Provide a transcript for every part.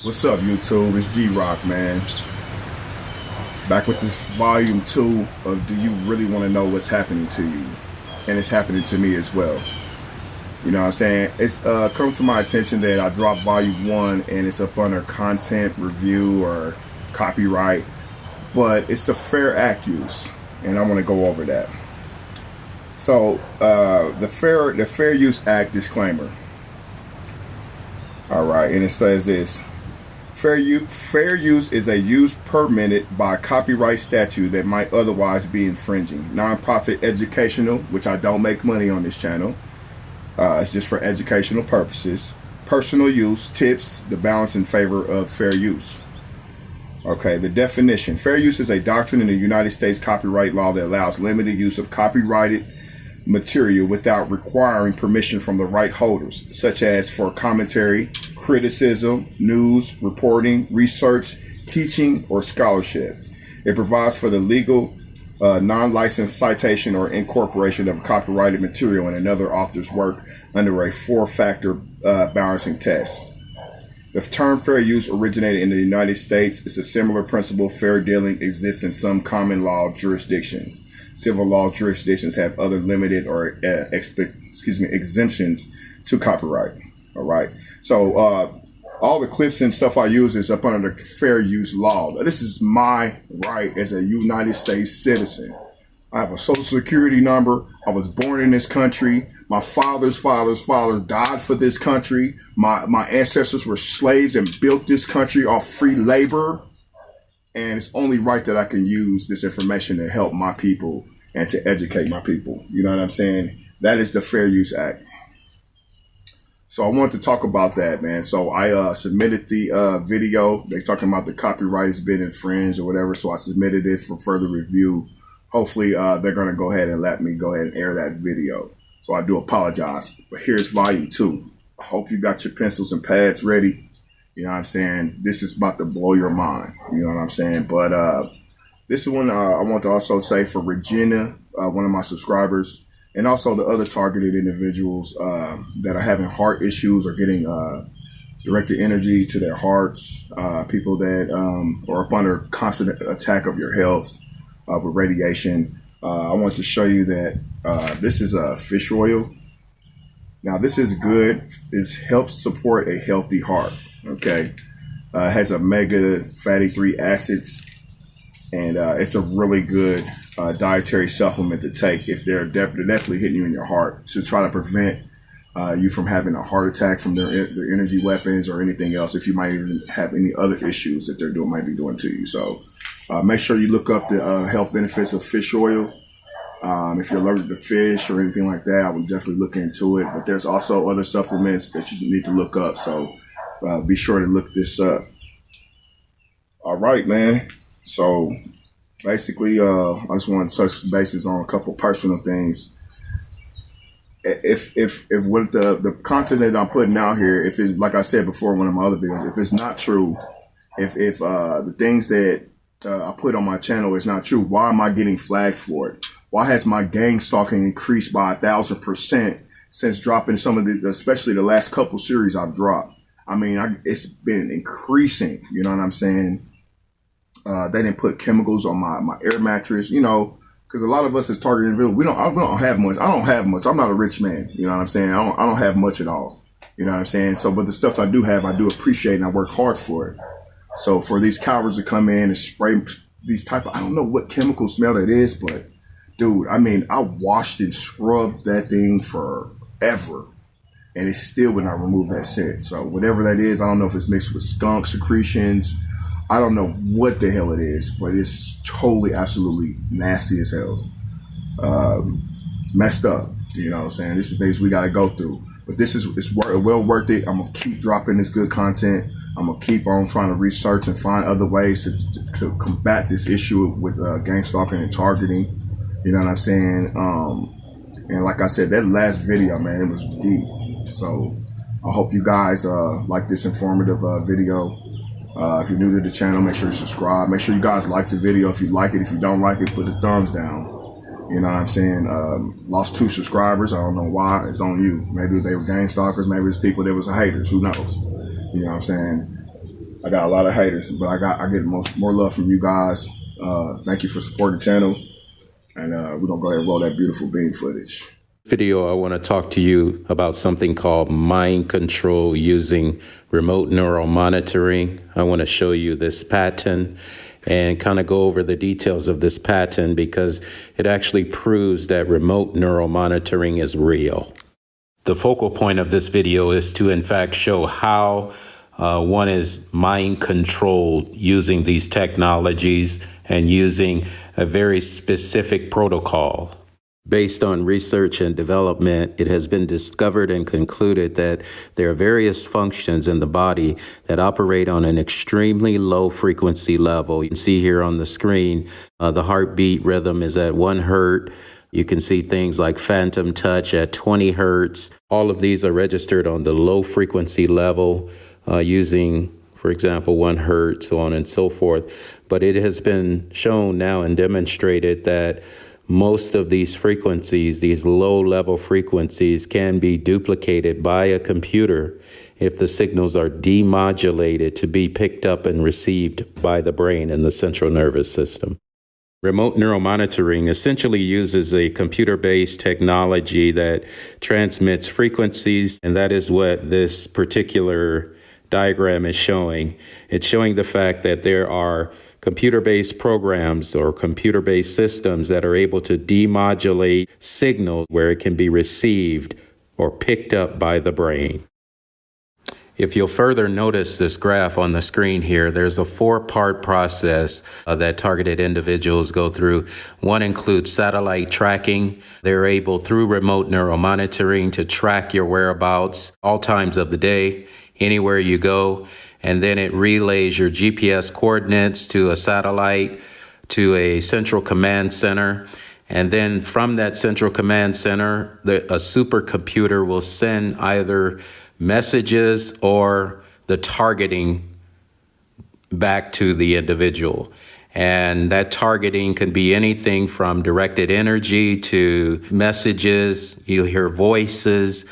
What's up, YouTube? It's G-Rock, man. Back with this volume 2 of Do You Really Want to Know What's Happening to You? And it's happening to me as well. You know what I'm saying? It's come to my attention that I dropped volume 1 and it's up under content review or copyright, but it's the fair act use, and I want to go over that. So the Fair Use Act disclaimer. All right, and it says this. Fair use is a use permitted by copyright statute that might otherwise be infringing. Nonprofit educational, which I don't make money on this channel. It's just for educational purposes. Personal use, tips, the balance in favor of fair use. Okay, the definition. Fair use is a doctrine in the United States copyright law that allows limited use of copyrighted material without requiring permission from the right holders, such as for commentary, criticism, news, reporting, research, teaching, or scholarship. It provides for the legal, non-licensed citation or incorporation of copyrighted material in another author's work under a 4-factor balancing test. The term fair use originated in the United States. It's a similar principle. Fair dealing exists in some common law jurisdictions. Civil law jurisdictions have other limited or exemptions to copyright. All right. So all the clips and stuff I use is up under the fair use law. This is my right as a United States citizen. I have a social security number. I was born in this country. My father's father died for this country. My ancestors were slaves and built this country off free labor. And it's only right that I can use this information to help my people and to educate my people. You know what I'm saying? That is the Fair Use Act. So I wanted to talk about that, man. So I submitted the video. They're talking about the copyright has been infringed or whatever. So I submitted it for further review. Hopefully they're going to go ahead and let me go ahead and air that video. So I do apologize. But here's volume 2. I hope you got your pencils and pads ready. You know what I'm saying? This is about to blow your mind. You know what I'm saying? But this one I want to also say for Regina, one of my subscribers, and also the other targeted individuals that are having heart issues or getting directed energy to their hearts, people that are up under constant attack of your health with radiation. I want to show you that this is fish oil. Now, this is good. It helps support a healthy heart. Okay, it has omega fatty 3 acids, and it's a really good dietary supplement to take if they're definitely hitting you in your heart to try to prevent you from having a heart attack from their energy weapons or anything else. If you might even have any other issues that might be doing to you, so make sure you look up the health benefits of fish oil. If you're allergic to fish or anything like that, I would definitely look into it. But there's also other supplements that you need to look up. So be sure to look this up. All right, man. So basically, I just want to touch bases on a couple personal things. If what the content that I'm putting out here, if it, like I said before in one of my other videos, if it's not true, if the things that I put on my channel is not true, why am I getting flagged for it? Why has my gang stalking increased by 1,000% since dropping some of the, especially the last couple series I've dropped? I mean, it's been increasing, you know what I'm saying? They didn't put chemicals on my air mattress, you know, because a lot of us as targeted individuals, we don't have much. I don't have much. I'm not a rich man, you know what I'm saying? I don't have much at all, you know what I'm saying? So, but the stuff I do have, I do appreciate, and I work hard for it. So for these cowards to come in and spray these type of, I don't know what chemical smell that is, but dude, I mean, I washed and scrubbed that thing forever, and it still would not remove that scent. So whatever that is, I don't know if it's mixed with skunk secretions. I don't know what the hell it is, but it's totally, absolutely nasty as hell. Messed up, you know what I'm saying? This is things we got to go through. But it's well worth it. I'm going to keep dropping this good content. I'm going to keep on trying to research and find other ways to combat this issue with gang stalking and targeting. You know what I'm saying? And like I said, that last video, man, it was deep. So I hope you guys like this informative video. If you're new to the channel, make sure you subscribe. Make sure you guys like the video. If you like it, if you don't like it, put the thumbs down. You know what I'm saying? Lost 2 subscribers. I don't know why. It's on you. Maybe they were gang stalkers. Maybe it's people that was haters. Who knows? You know what I'm saying? I got a lot of haters, but I get more love from you guys. Thank you for supporting the channel, and we're gonna go ahead and roll that beautiful beam footage. Video, I want to talk to you about something called mind control using remote neural monitoring. I want to show you this pattern and kind of go over the details of this pattern because it actually proves that remote neural monitoring is real. The focal point of this video is to in fact show how one is mind controlled using these technologies and using a very specific protocol. Based on research and development, it has been discovered and concluded that there are various functions in the body that operate on an extremely low frequency level. You can see here on the screen, the heartbeat rhythm is at 1 hertz. You can see things like phantom touch at 20 hertz. All of these are registered on the low frequency level using, for example, 1 hertz, so on and so forth. But it has been shown now and demonstrated that most of these frequencies, these low-level frequencies, can be duplicated by a computer if the signals are demodulated to be picked up and received by the brain and the central nervous system. Remote neural monitoring essentially uses a computer-based technology that transmits frequencies, and that is what this particular diagram is showing. It's showing the fact that there are computer-based programs or computer-based systems that are able to demodulate signal where it can be received or picked up by the brain. If you'll further notice this graph on the screen here, there's a 4-part process that targeted individuals go through. One includes satellite tracking. They're able, through remote neural monitoring, to track your whereabouts all times of the day, anywhere you go. And then it relays your GPS coordinates to a satellite, to a central command center. And then from that central command center, a supercomputer will send either messages or the targeting back to the individual. And that targeting can be anything from directed energy to messages. You'll hear voices.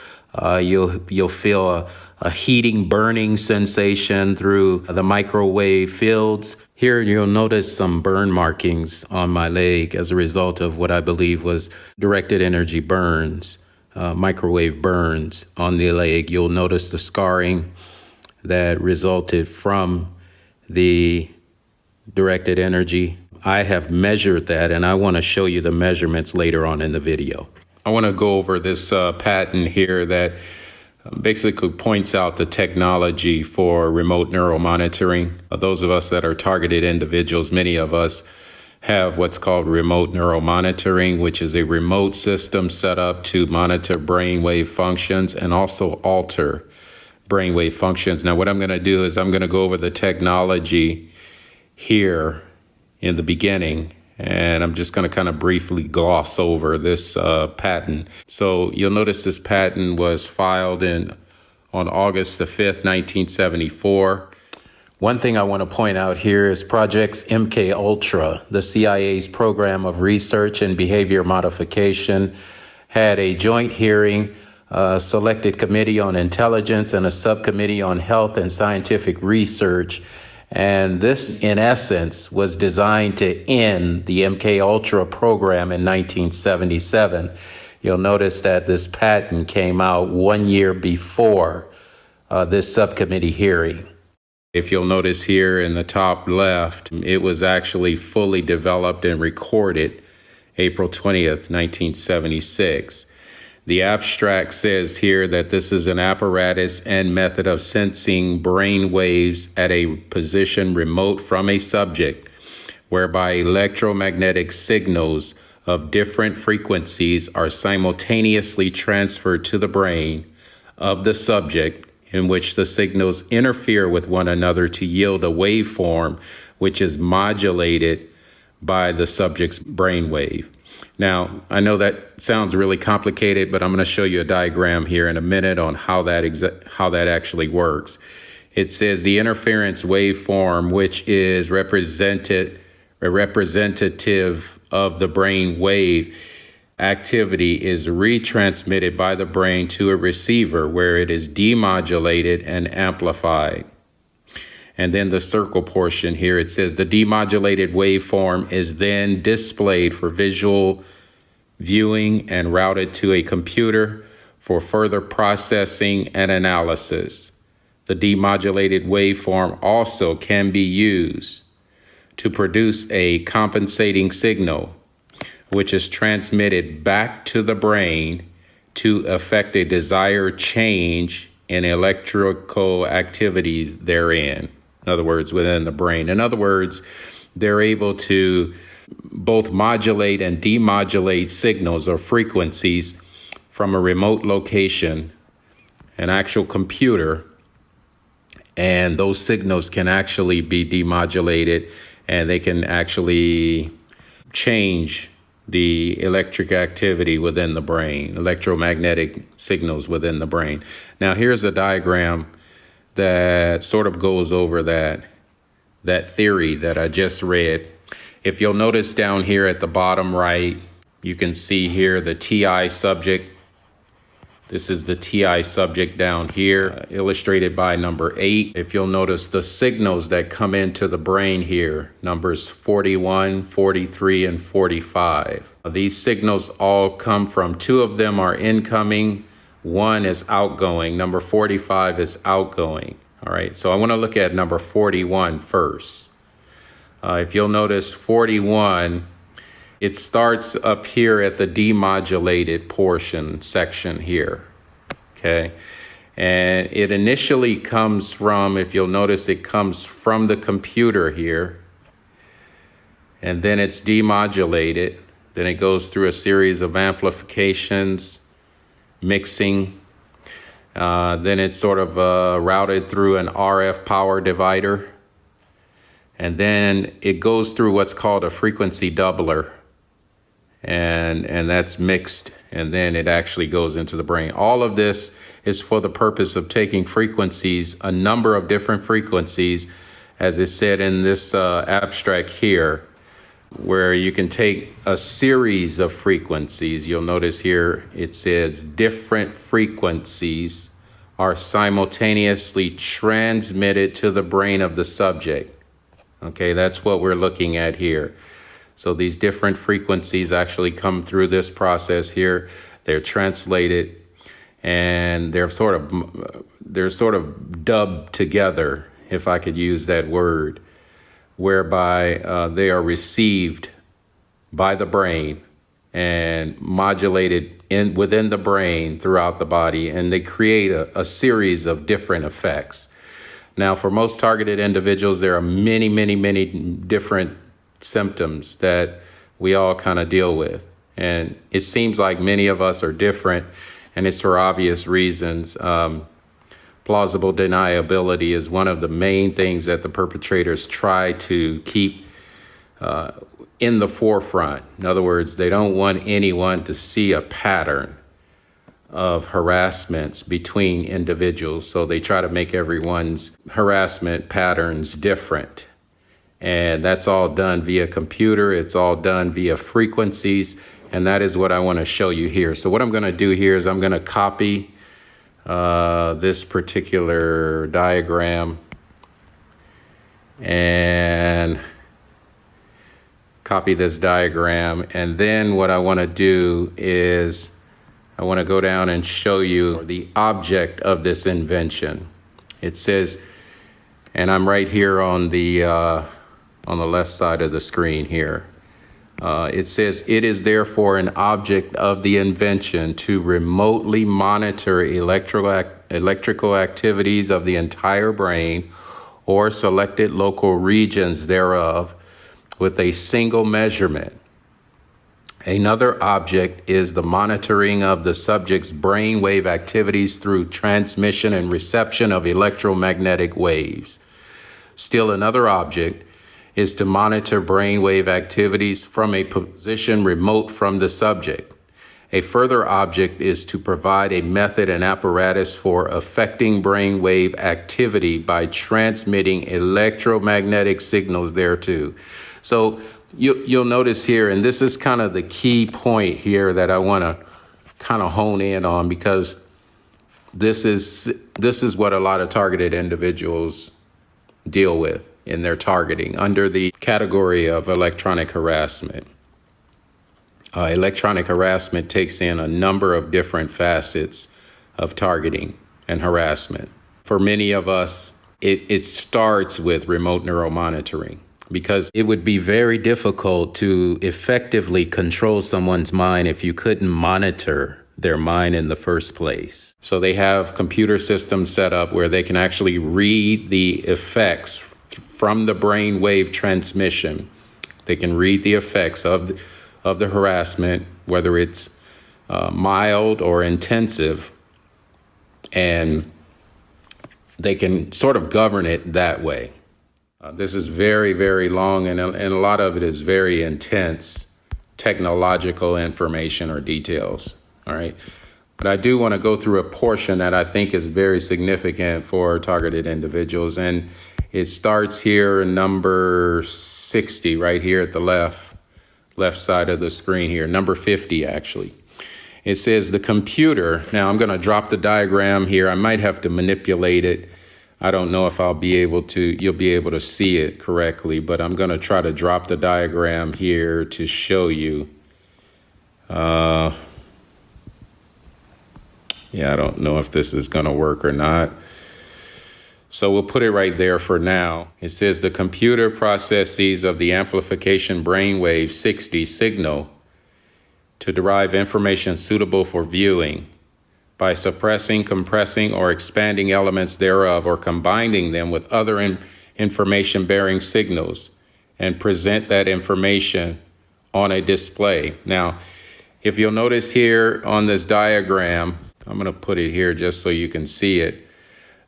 You'll feel a heating, burning sensation through the microwave fields. Here you'll notice some burn markings on my leg as a result of what I believe was directed energy burns, microwave burns on the leg. You'll notice the scarring that resulted from the directed energy. I have measured that, and I want to show you the measurements later on in the video. I want to go over this pattern here that basically points out the technology for remote neural monitoring. Those of us that are targeted individuals, many of us have what's called remote neural monitoring, which is a remote system set up to monitor brainwave functions and also alter brainwave functions. Now, what I'm going to do is I'm going to go over the technology here in the beginning, and I'm just going to kind of briefly gloss over this patent. So you'll notice this patent was filed on August the 5th, 1974. One thing I want to point out here is Project's MK Ultra, the CIA's program of research and behavior modification, had a joint hearing, a selected committee on intelligence and a subcommittee on health and scientific research. And this, in essence, was designed to end the MK Ultra program in 1977. You'll notice that this patent came out 1 year before this subcommittee hearing. If you'll notice here in the top left, it was actually fully developed and recorded April 20th, 1976. The abstract says here that this is an apparatus and method of sensing brain waves at a position remote from a subject, whereby electromagnetic signals of different frequencies are simultaneously transferred to the brain of the subject, in which the signals interfere with one another to yield a waveform which is modulated by the subject's brainwave. Now, I know that sounds really complicated, but I'm going to show you a diagram here in a minute on how that actually works. It says the interference waveform, which is representative of the brain wave activity, is retransmitted by the brain to a receiver where it is demodulated and amplified. And then the circle portion here, it says the demodulated waveform is then displayed for visual viewing and routed to a computer for further processing and analysis. The demodulated waveform also can be used to produce a compensating signal, which is transmitted back to the brain to affect a desired change in electrical activity therein. In other words, within the brain. In other words, they're able to both modulate and demodulate signals or frequencies from a remote location, an actual computer, and those signals can actually be demodulated, and they can actually change the electric activity within the brain, electromagnetic signals within the brain. Now, here's a diagram that sort of goes over that theory that I just read. If you'll notice down here at the bottom right, you can see here the TI subject. This is the TI subject down here, illustrated by number 8. If you'll notice the signals that come into the brain here, numbers 41, 43, and 45. These signals all come from, 2 of them are incoming, 1 is outgoing, number 45 is outgoing. All right, so I want to look at number 41 first. If you'll notice 41, it starts up here at the demodulated portion section here, okay? And it initially comes from, if you'll notice, it comes from the computer here, and then it's demodulated. Then it goes through a series of amplifications, mixing. Then it's sort of routed through an RF power divider. And then it goes through what's called a frequency doubler. And that's mixed, and then it actually goes into the brain. All of this is for the purpose of taking frequencies, a number of different frequencies, as is said in this abstract here, where you can take a series of frequencies. You'll notice here it says different frequencies are simultaneously transmitted to the brain of the subject. Okay, that's what we're looking at here. So these different frequencies actually come through this process here. They're translated, and they're sort of dubbed together, if I could use that word, whereby they are received by the brain and modulated within the brain throughout the body, and they create a series of different effects. Now, for most targeted individuals, there are many, many, many different symptoms that we all kind of deal with. And it seems like many of us are different, and it's for obvious reasons. Plausible deniability is one of the main things that the perpetrators try to keep in the forefront. In other words, they don't want anyone to see a pattern of harassments between individuals. So they try to make everyone's harassment patterns different. And that's all done via computer. It's all done via frequencies. And that is what I want to show you here. So what I'm going to do here is I'm going to copy this particular diagram and copy this diagram. And then what I want to do is I want to go down and show you the object of this invention. It says, and I'm right here on the left side of the screen here. It says, it is therefore an object of the invention to remotely monitor electrical activities of the entire brain or selected local regions thereof with a single measurement. Another object is the monitoring of the subject's brainwave activities through transmission and reception of electromagnetic waves. Still another object is to monitor brainwave activities from a position remote from the subject. A further object is to provide a method and apparatus for affecting brainwave activity by transmitting electromagnetic signals thereto. So you'll notice here, and this is kind of the key point here that I want to kind of hone in on, because this is what a lot of targeted individuals deal with in their targeting under the category of electronic harassment. Electronic harassment takes in a number of different facets of targeting and harassment. For many of us, it starts with remote neural monitoring, because it would be very difficult to effectively control someone's mind if you couldn't monitor their mind in the first place. So they have computer systems set up where they can actually read the effects from the brain wave transmission. They can read the effects of the harassment, whether it's mild or intensive, and they can sort of govern it that way. This is very, very long, and a lot of it is very intense technological information or details. All right. But I do want to go through a portion that I think is very significant for targeted individuals. And it starts here, number 60, right here at the left side of the screen here, number 50, actually. It says the computer. Now I'm going to drop the diagram here. I might have to manipulate it. I don't know if you'll be able to see it correctly, but I'm going to try to drop the diagram here to show you. Yeah, I don't know if this is going to work or not. So we'll put it right there for now. It says the computer processes of the amplification brainwave 60 signal to derive information suitable for viewing by suppressing, compressing, or expanding elements thereof, or combining them with other information-bearing signals, and present that information on a display. Now, if you'll notice here on this diagram, I'm going to put it here just so you can see it.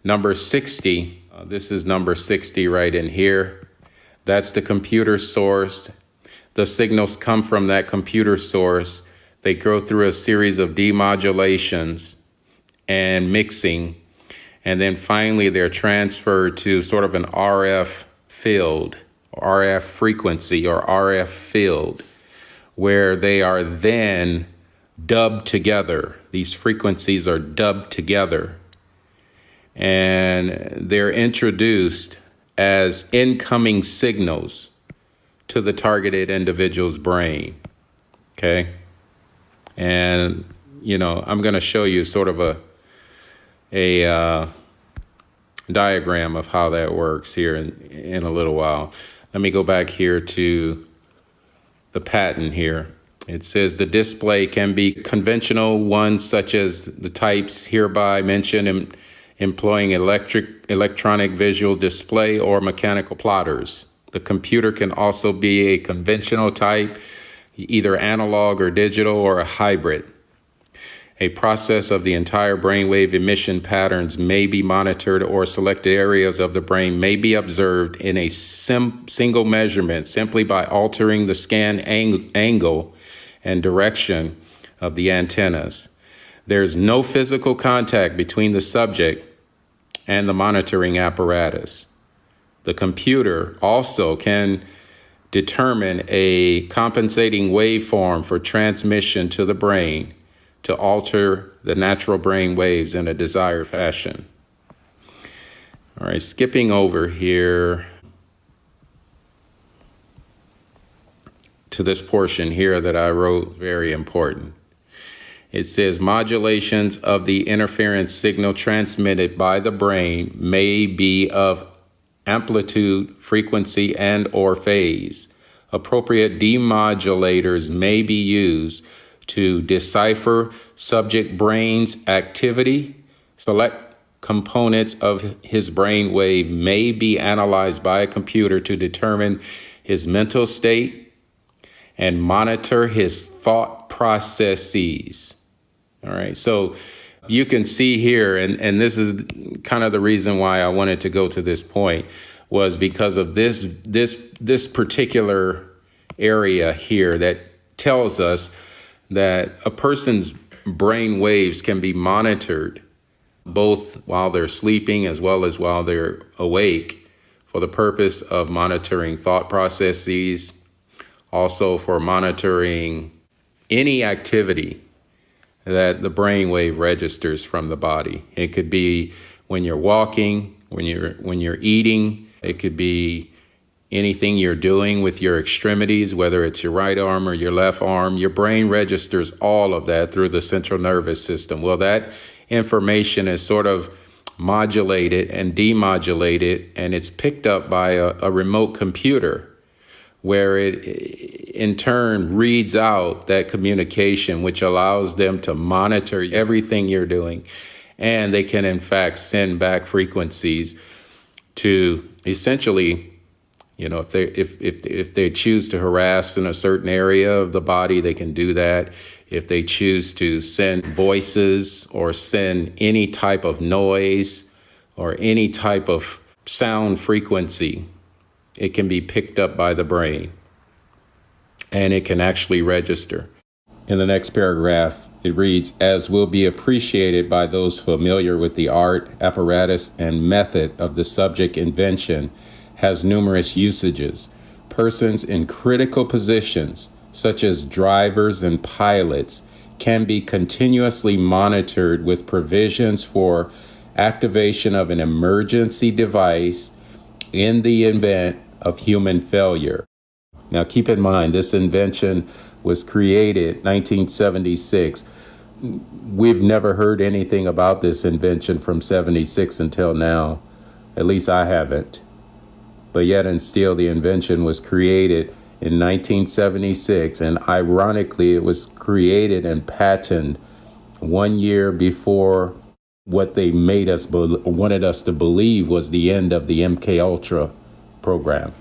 Number 60, this is number 60 right in here. That's the computer source. The signals come from that computer source. They go through a series of demodulations and mixing, and then finally they're transferred to sort of an RF field, RF frequency or RF field, where they are then dubbed together. These frequencies are dubbed together, and they're introduced as incoming signals to the targeted individual's brain. Okay. And, I'm going to show you sort of a diagram of how that works here in a little while. Let me go back here to the patent here. It says the display can be conventional ones, such as the types hereby mentioned, employing electronic visual display or mechanical plotters. The computer can also be a conventional type, either analog or digital, or a hybrid. A process of the entire brainwave emission patterns may be monitored, or selected areas of the brain may be observed in a single measurement simply by altering the scan angle and direction of the antennas. There's no physical contact between the subject and the monitoring apparatus. The computer also can determine a compensating waveform for transmission to the brain to alter the natural brain waves in a desired fashion. All right, skipping over here to this portion here that I wrote, very important. It says modulations of the interference signal transmitted by the brain may be of amplitude, frequency, and or phase. Appropriate demodulators may be used to decipher subject brain's activity. Select components of his brain wave may be analyzed by a computer to determine his mental state and monitor his thought processes. All right, so you can see here, and this is kind of the reason why I wanted to go to this point, was because of this particular area here that tells us that a person's brain waves can be monitored both while they're sleeping as well as while they're awake, for the purpose of monitoring thought processes, also for monitoring any activity that the brainwave registers from the body. It could be when you're walking, when you're eating, It could be anything you're doing with your extremities, whether it's your right arm or your left arm. Your brain registers all of that through the central nervous system. Well, that information is sort of modulated and demodulated, and it's picked up by a remote computer, where it in turn reads out that communication, which allows them to monitor everything you're doing. And they can, in fact, send back frequencies to essentially, if they choose to harass in a certain area of the body, they can do that. If they choose to send voices or send any type of noise or any type of sound frequency, it can be picked up by the brain and it can actually register. In the next paragraph, it reads, as will be appreciated by those familiar with the art, apparatus, and method of the subject invention, has numerous usages. Persons in critical positions, such as drivers and pilots, can be continuously monitored with provisions for activation of an emergency device in the event of human failure. Now keep in mind, this invention was created 1976. We've never heard anything about this invention from 76 until now. At least I haven't. But yet and still, the invention was created in 1976, and ironically, it was created and patented 1 year before what they wanted us to believe was the end of the MK Ultra program.